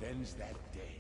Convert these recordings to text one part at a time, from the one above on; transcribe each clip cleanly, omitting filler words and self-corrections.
avenge that day.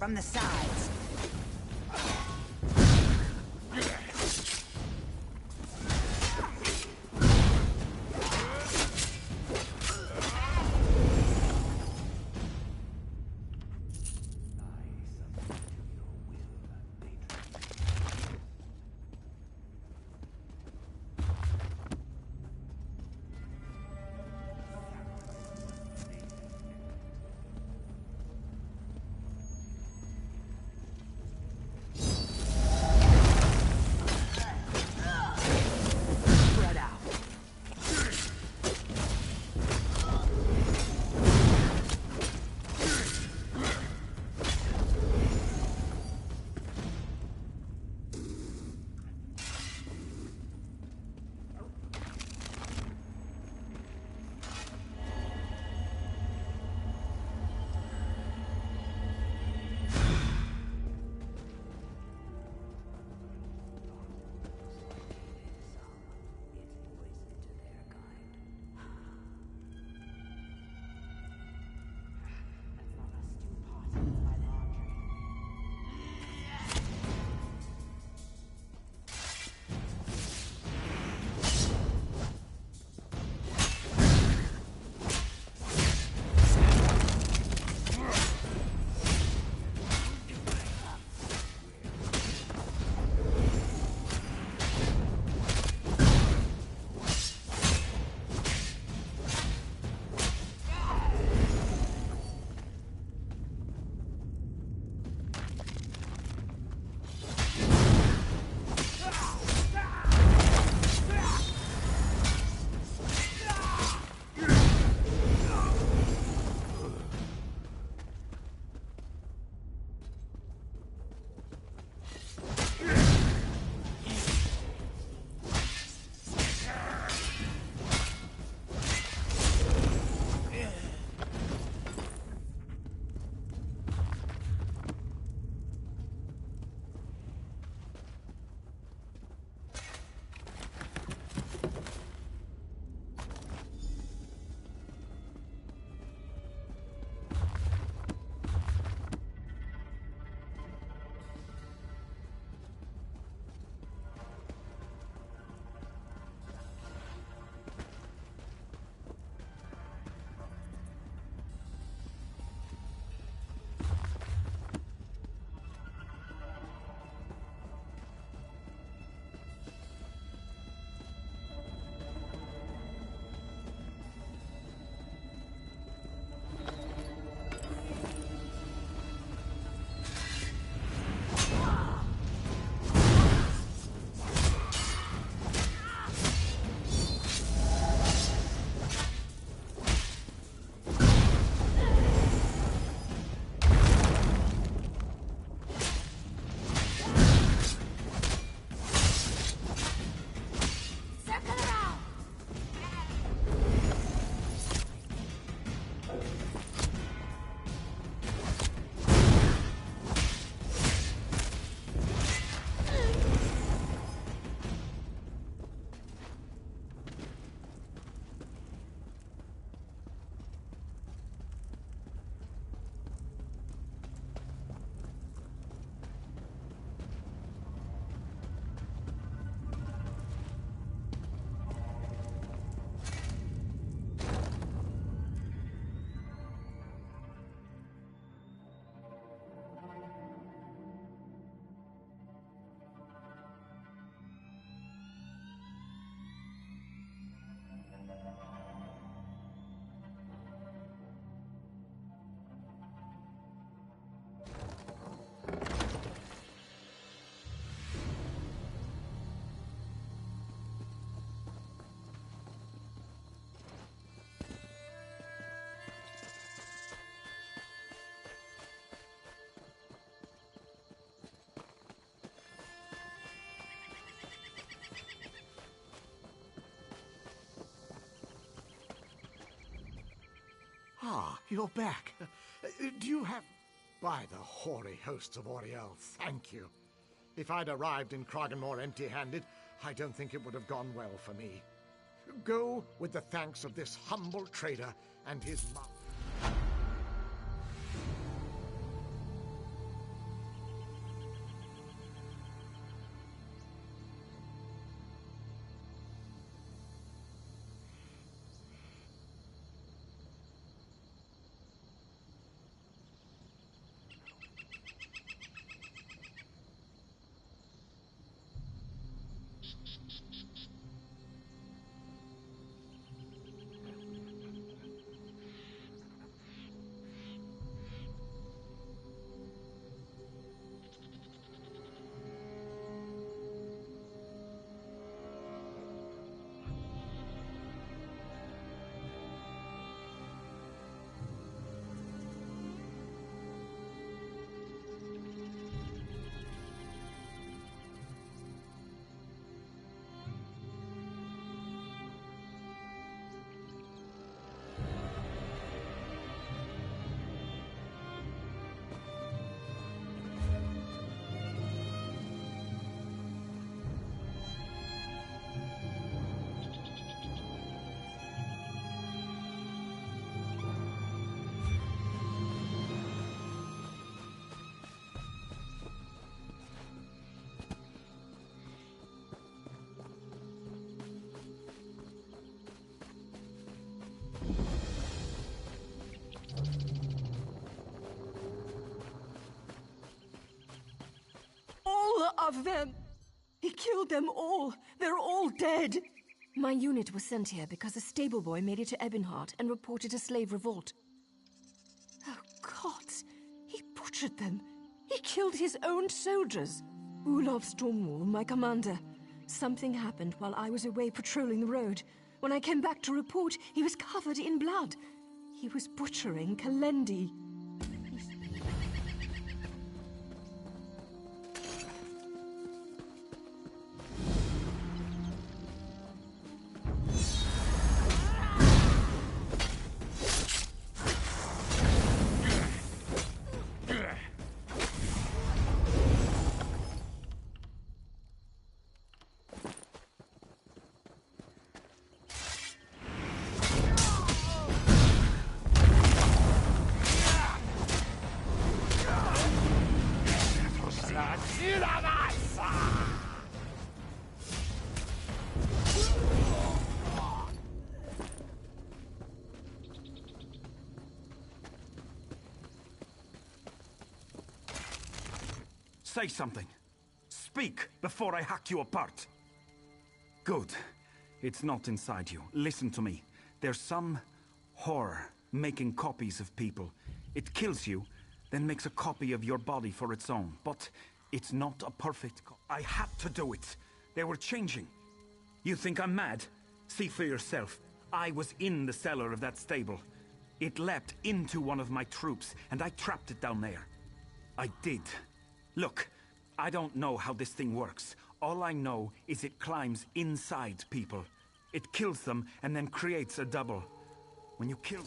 From the sides. you're back. Do you have... By the hoary hosts of Oriel, thank you. If I'd arrived in Kraganmore empty-handed, I don't think it would have gone well for me. Go with the thanks of this humble trader and his mother. Of them! He killed them all! They're all dead! My unit was sent here because a stable boy made it to Ebonheart and reported a slave revolt. Oh, gods! He butchered them! He killed his own soldiers! Olaf Stormwall, my commander. Something happened while I was away patrolling the road. When I came back to report, he was covered in blood. He was butchering Kalendi. Say something. Speak before I hack you apart. Good. It's not inside you. Listen to me. There's some horror making copies of people. It kills you, then makes a copy of your body for its own. But it's not a perfect copy. I had to do it. They were changing. You think I'm mad? See for yourself. I was in the cellar of that stable. It leapt into one of my troops, and I trapped it down there. I did. Look, I don't know how this thing works. All I know is it climbs inside people. It kills them and then creates a double. When you kill...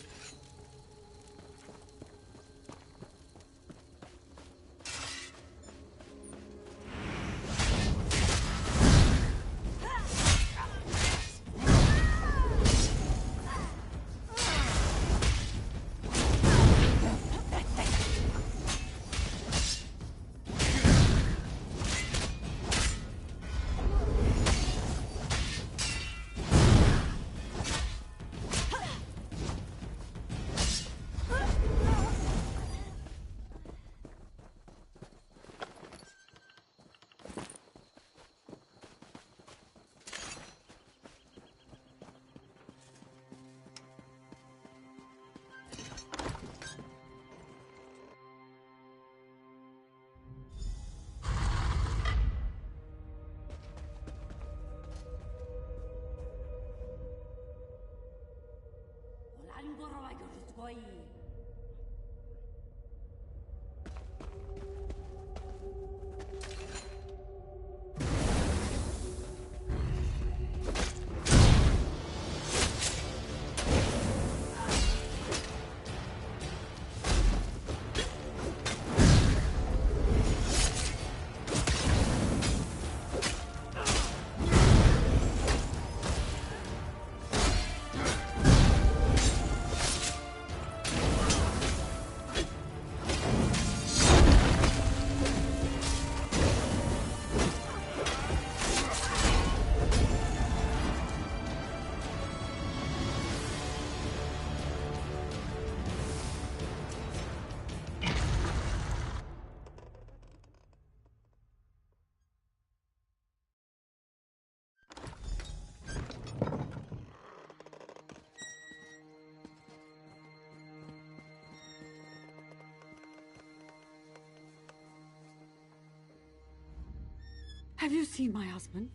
Have you seen my husband?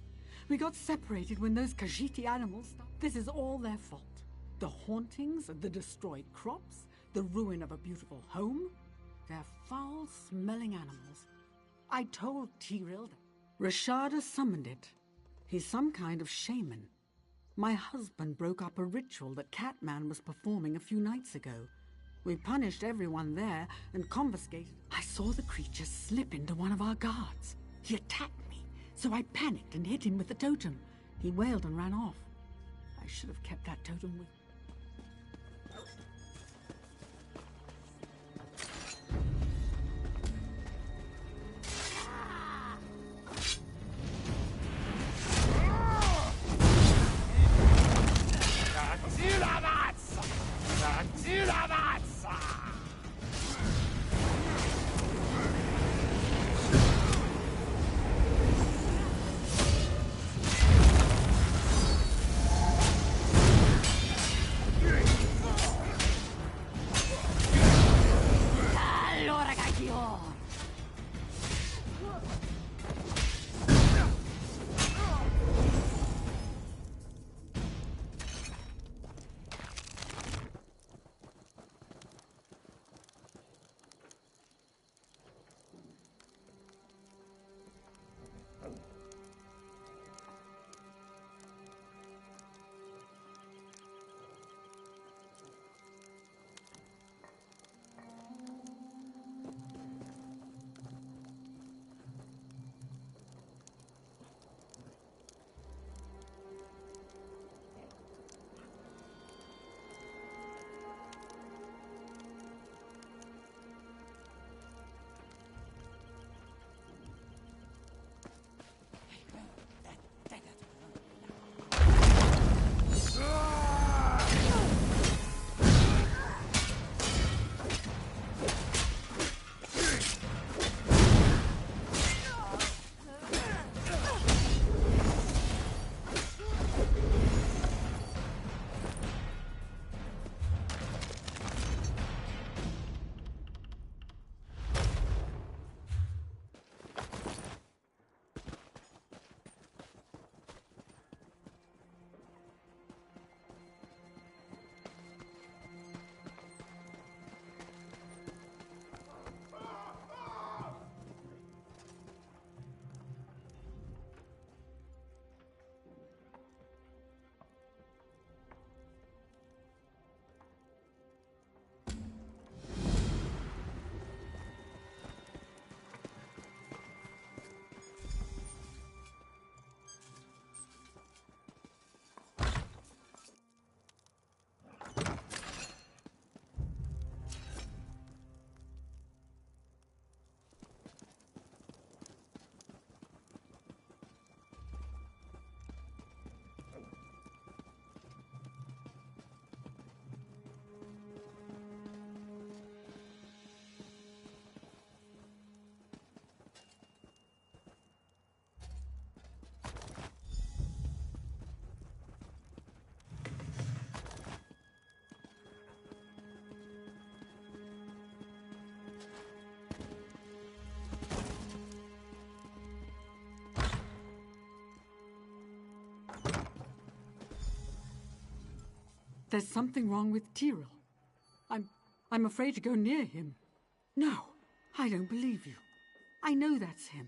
We got separated when those Khajiiti animals... This is all their fault. The hauntings, the destroyed crops, the ruin of a beautiful home. They're foul-smelling animals. I told Tyrell that Rashada summoned it. He's some kind of shaman. My husband broke up a ritual that Catman was performing a few nights ago. We punished everyone there and confiscated... I saw the creature slip into one of our guards. He attacked me, so I panicked and hit him with the totem. He wailed and ran off. I should have kept that totem with... There's something wrong with Tyrell. I'm afraid to go near him. No, I don't believe you. I know that's him.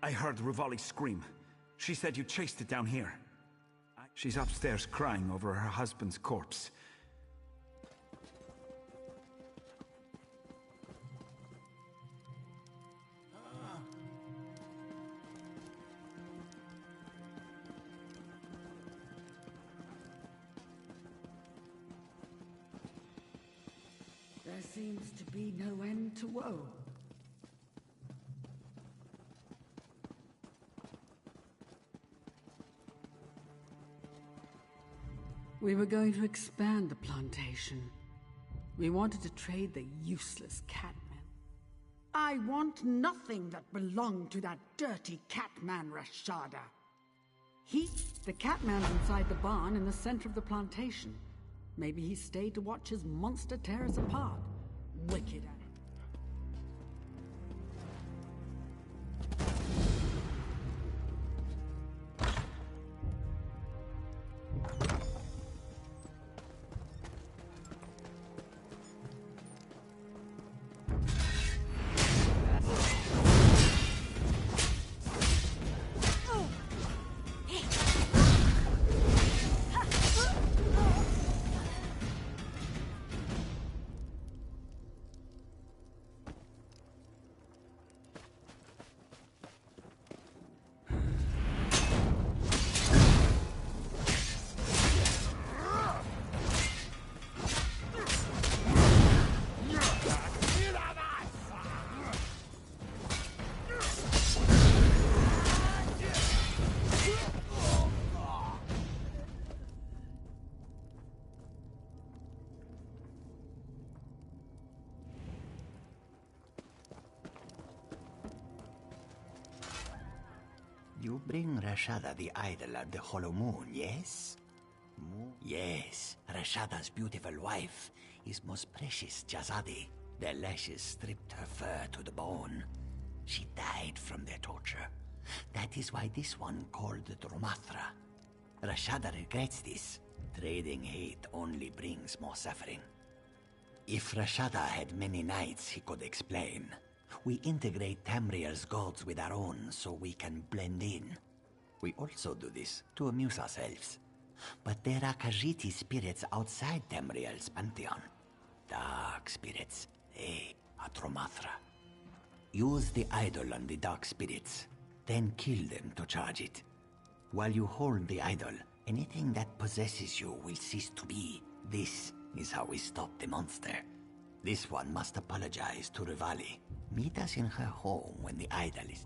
I heard Rivali scream. She said you chased it down here. She's upstairs crying over her husband's corpse. There seems to be no end to woe. We were going to expand the plantation. We wanted to trade the useless catmen. I want nothing that belonged to that dirty catman Rashada. He, the catman's inside the barn in the center of the plantation. Maybe he stayed to watch his monster tear us apart. Wicked animal. You bring Rashada the idol at the Hollow Moon, yes? Yes, Rashada's beautiful wife, his most precious Jazadi. Their lashes stripped her fur to the bone. She died from their torture. That is why this one called Dromathra. Rashada regrets this. Trading hate only brings more suffering. If Rashada had many nights, he could explain. We integrate Tamriel's gods with our own so we can blend in. We also do this to amuse ourselves. But there are Khajiit spirits outside Tamriel's pantheon. Dark spirits. They are Dromathra. Use the idol on the dark spirits, then kill them to charge it. While you hold the idol, anything that possesses you will cease to be. This is how we stop the monster. This one must apologize to Rivali. Meet us in her home when the idol is...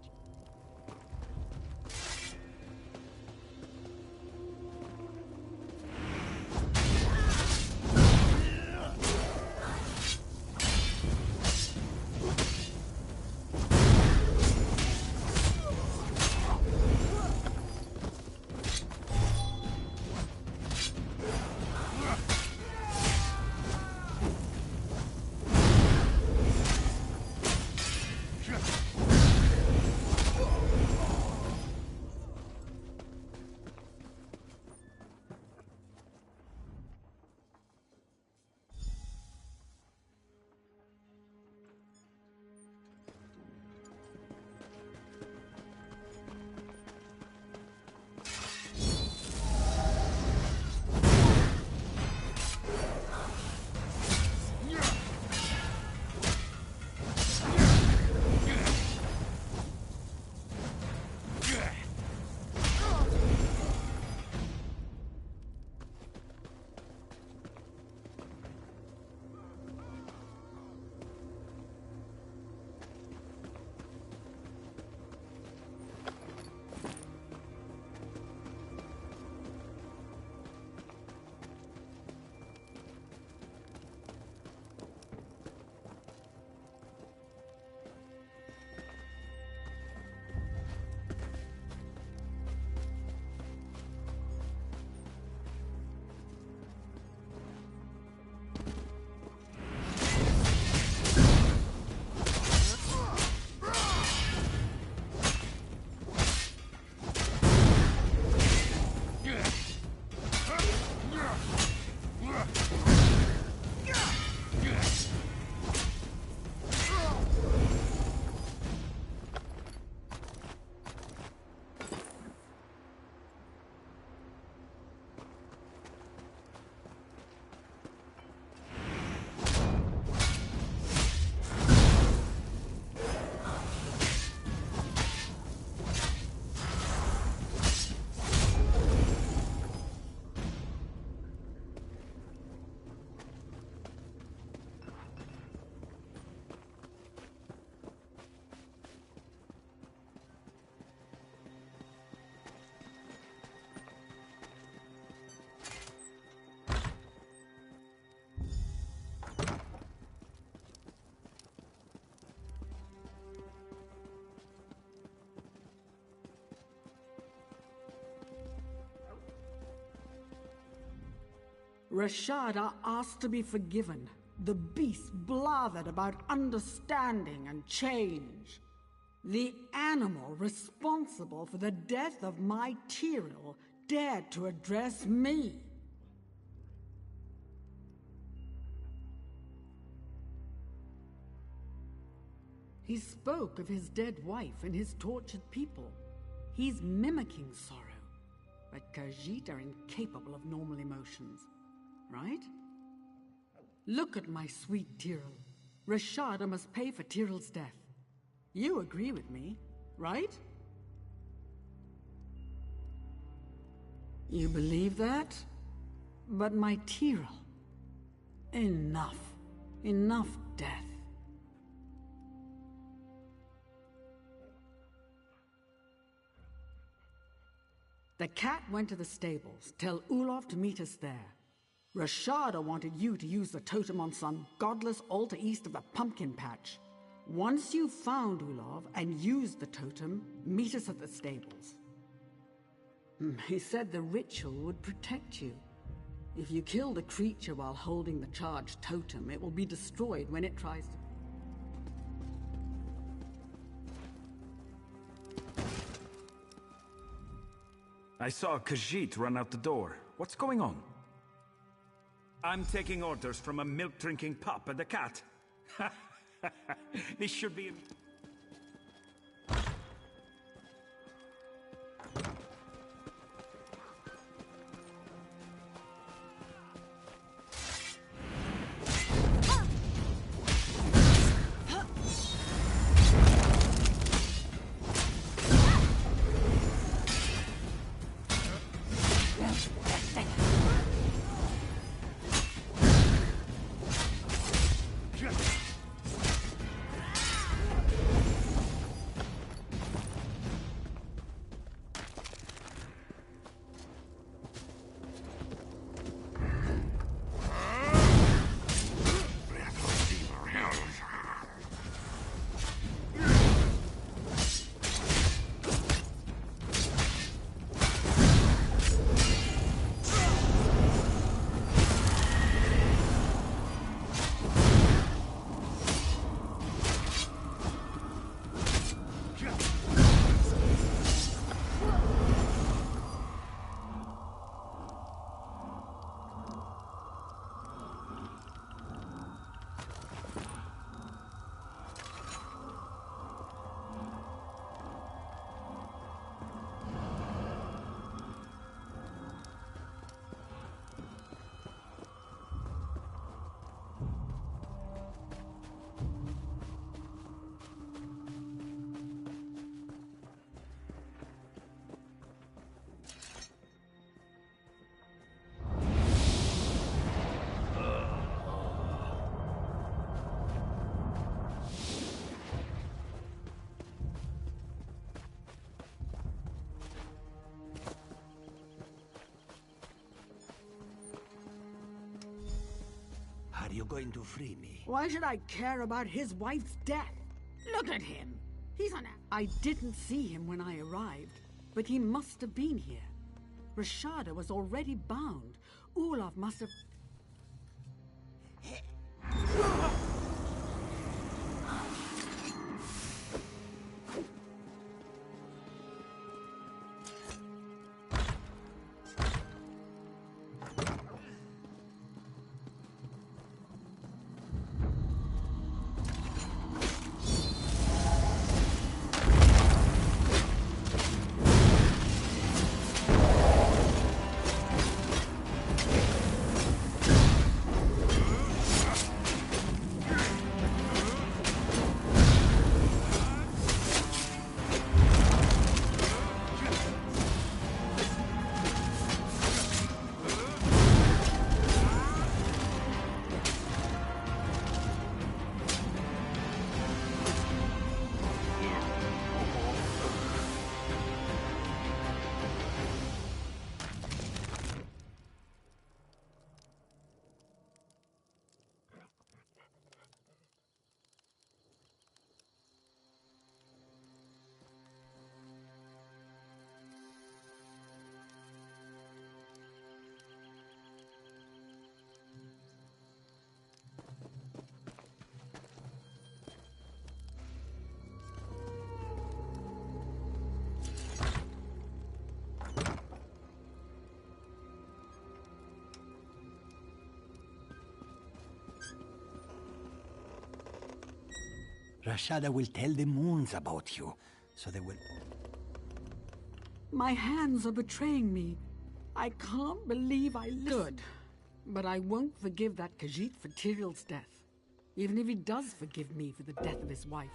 Rashada asked to be forgiven. The beast blathered about understanding and change. The animal responsible for the death of my Tyrell dared to address me. He spoke of his dead wife and his tortured people. He's mimicking sorrow. But Khajiit are incapable of normal emotions, right? Look at my sweet Tyrell. Rashada must pay for Tyrell's death. You agree with me, right? You believe that? But my Tyrell... Enough. Enough death. The cat went to the stables. Tell Ulov to meet us there. Rashada wanted you to use the totem on some godless altar east of the pumpkin patch. Once you've found Ulov and used the totem, meet us at the stables. He said the ritual would protect you. If you kill the creature while holding the charged totem, it will be destroyed when it tries to... I saw Khajiit run out the door. What's going on? I'm taking orders from a milk-drinking pup and a cat. This should be... Are you going to free me? Why should I care about his wife's death? Look at him. He's an... I didn't see him when I arrived, but he must have been here. Rashada was already bound. Ulov must have... Rashada will tell the moons about you, so they will... My hands are betraying me. I can't believe I listened. Good. But I won't forgive that Khajiit for Tyrell's death. Even if he does forgive me for the death of his wife.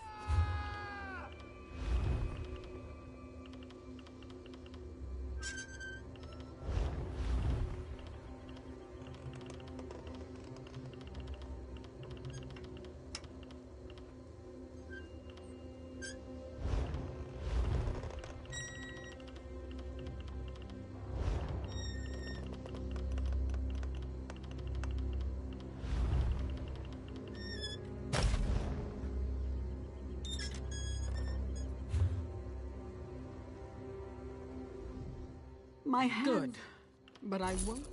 My hands... Good. But I won't...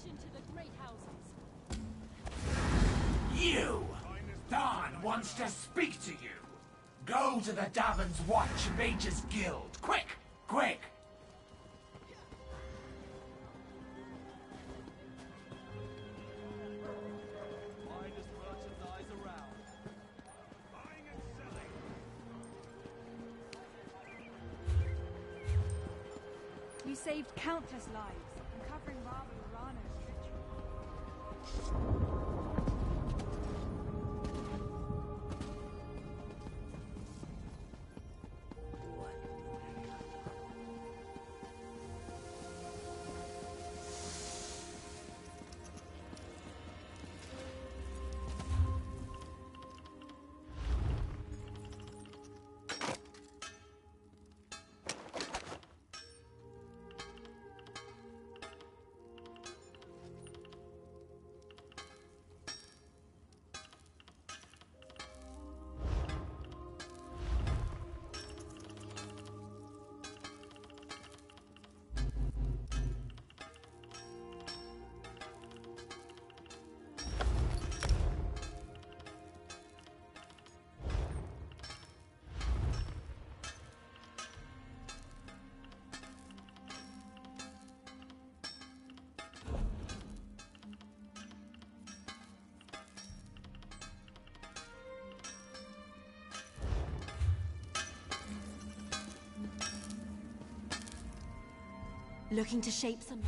Into the great houses. You! Dawn wants to speak to you! Go to the Davin's Watch Mages Guild! Quick! Quick! Finest merchandise around. Buying and selling. You saved countless lives, uncovering Ravi Urano's treachery. Looking to shape some...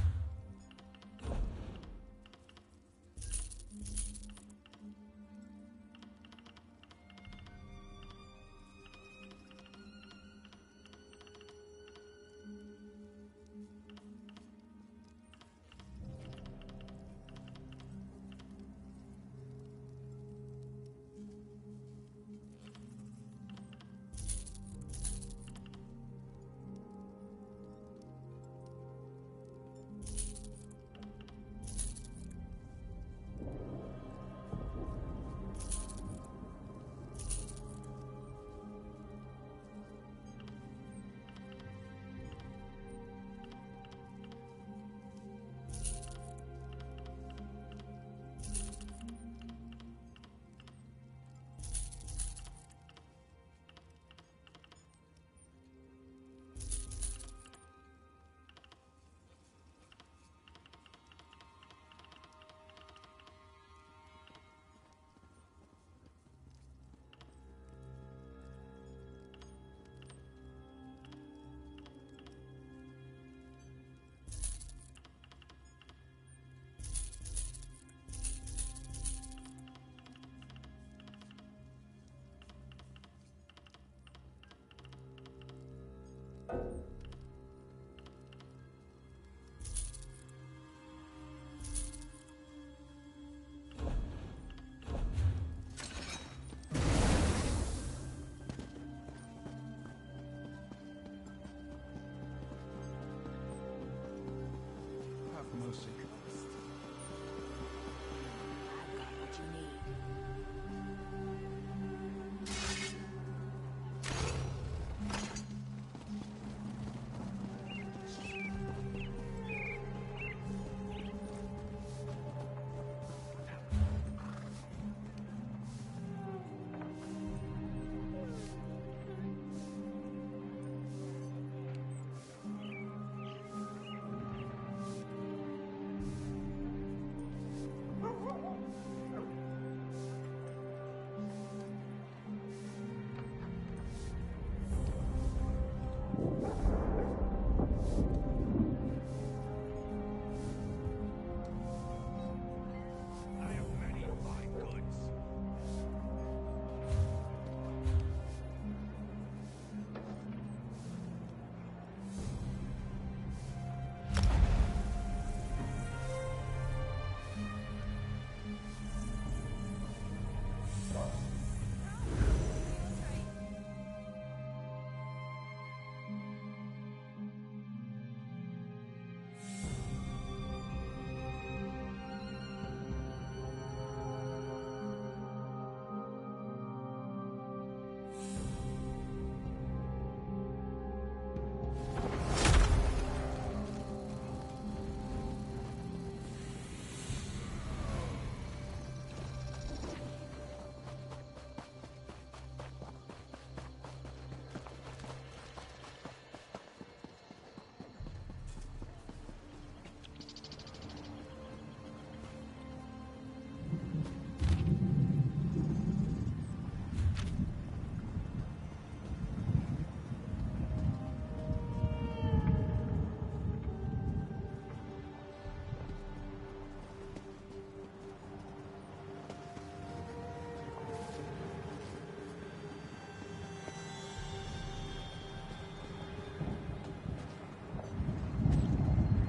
mercy. I've got what you need.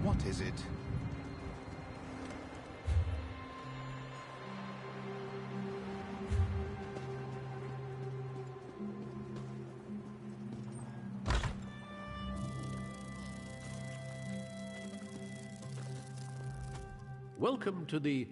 What is it? Welcome to the...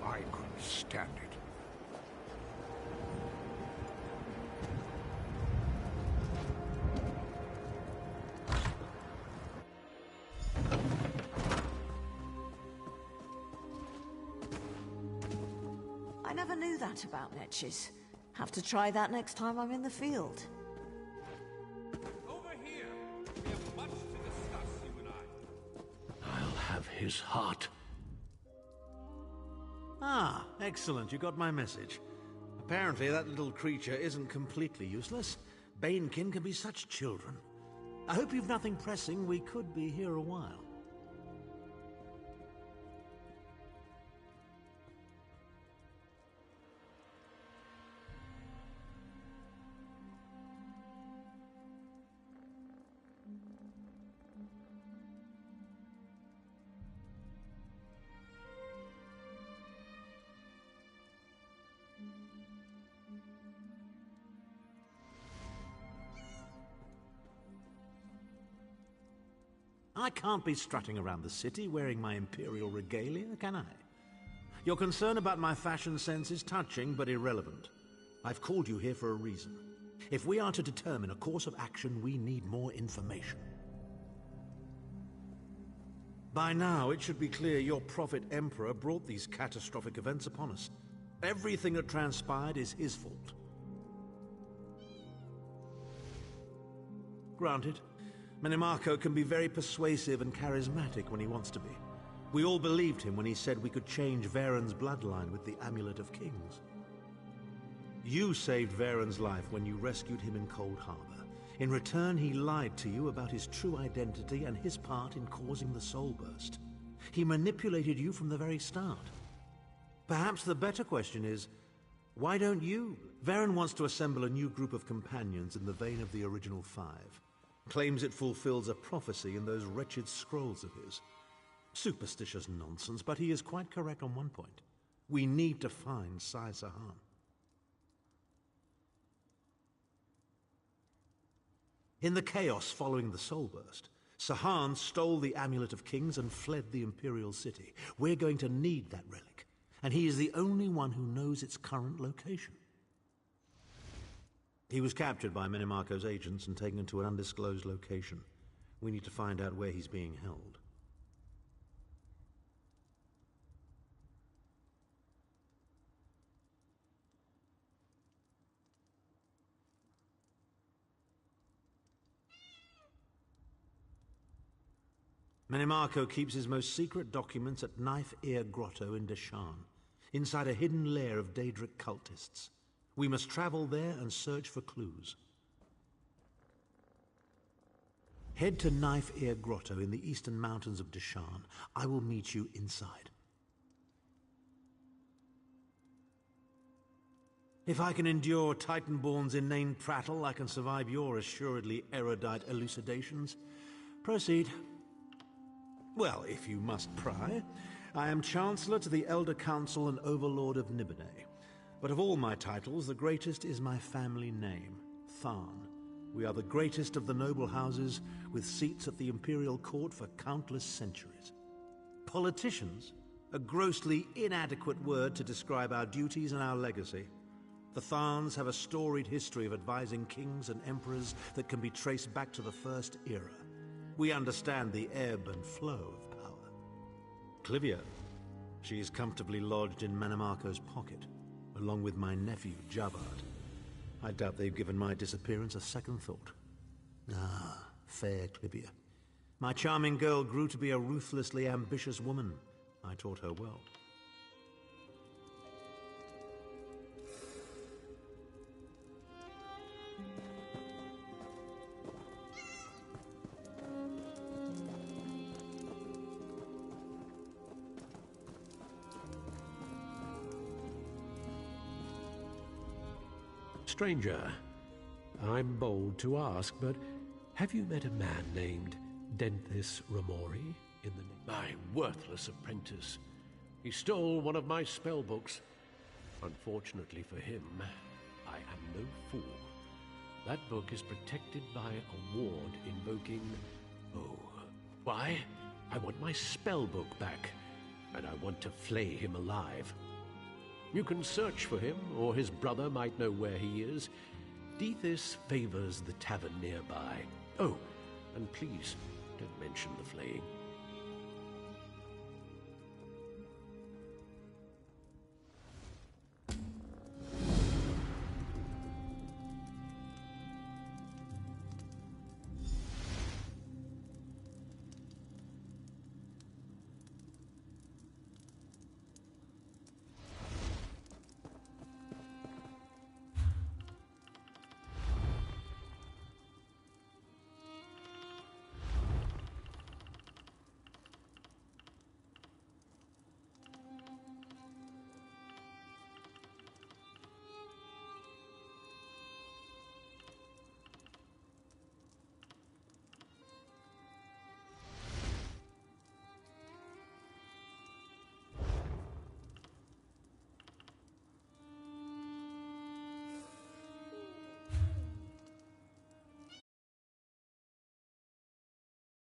I couldn't stand it. I never knew that about netches. Have to try that next time I'm in the field. Over here! We have much to discuss, you and I. I'll have his heart. Ah, Ah, excellent. You got my message. Apparently that little creature isn't completely useless. Banekin can be such children. I hope you've nothing pressing. We could be here a while. I can't be strutting around the city wearing my imperial regalia, can I? Your concern about my fashion sense is touching but irrelevant. I've called you here for a reason. If we are to determine a course of action, we need more information. By now, it should be clear your prophet Emperor brought these catastrophic events upon us. Everything that transpired is his fault. Granted, Menimarco can be very persuasive and charismatic when he wants to be. We all believed him when he said we could change Varen's bloodline with the Amulet of Kings. You saved Varen's life when you rescued him in Cold Harbor. In return, he lied to you about his true identity and his part in causing the Soul Burst. He manipulated you from the very start. Perhaps the better question is, why don't you? Varen wants to assemble a new group of companions in the vein of the original 5. Claims it fulfills a prophecy in those wretched scrolls of his. Superstitious nonsense, but he is quite correct on one point. We need to find Sai Sahan. In the chaos following the Soul Burst, Sahan stole the Amulet of Kings and fled the Imperial City. We're going to need that relic, and he is the only one who knows its current location. He was captured by Menimarco's agents and taken to an undisclosed location. We need to find out where he's being held. Menimarco keeps his most secret documents at Knife Ear Grotto in Deshan, inside a hidden lair of Daedric cultists. We must travel there and search for clues. Head to Knife Ear Grotto in the eastern mountains of Deshan. I will meet you inside. If I can endure Titanborn's inane prattle, I can survive your assuredly erudite elucidations. Proceed. Well, if you must pry, I am Chancellor to the Elder Council and Overlord of Nibene. But of all my titles, the greatest is my family name, Tharn. We are the greatest of the noble houses, with seats at the Imperial Court for countless centuries. Politicians? A grossly inadequate word to describe our duties and our legacy. The Tharns have a storied history of advising kings and emperors that can be traced back to the First Era. We understand the ebb and flow of power. Clivia, she is comfortably lodged in Menimarco's pocket, along with my nephew, Jabard. I doubt they've given my disappearance a second thought. Ah, fair Clivia. My charming girl grew to be a ruthlessly ambitious woman. I taught her well. Stranger, I'm bold to ask, but have you met a man named Denthis Ramori in the... My worthless apprentice. He stole one of my spell books. Unfortunately for him, I am no fool. That book is protected by a ward invoking... Oh, why? I want my spell book back, and I want to flay him alive. You can search for him, or his brother might know where he is. Dethys favors the tavern nearby. Oh, and please, don't mention the flaying.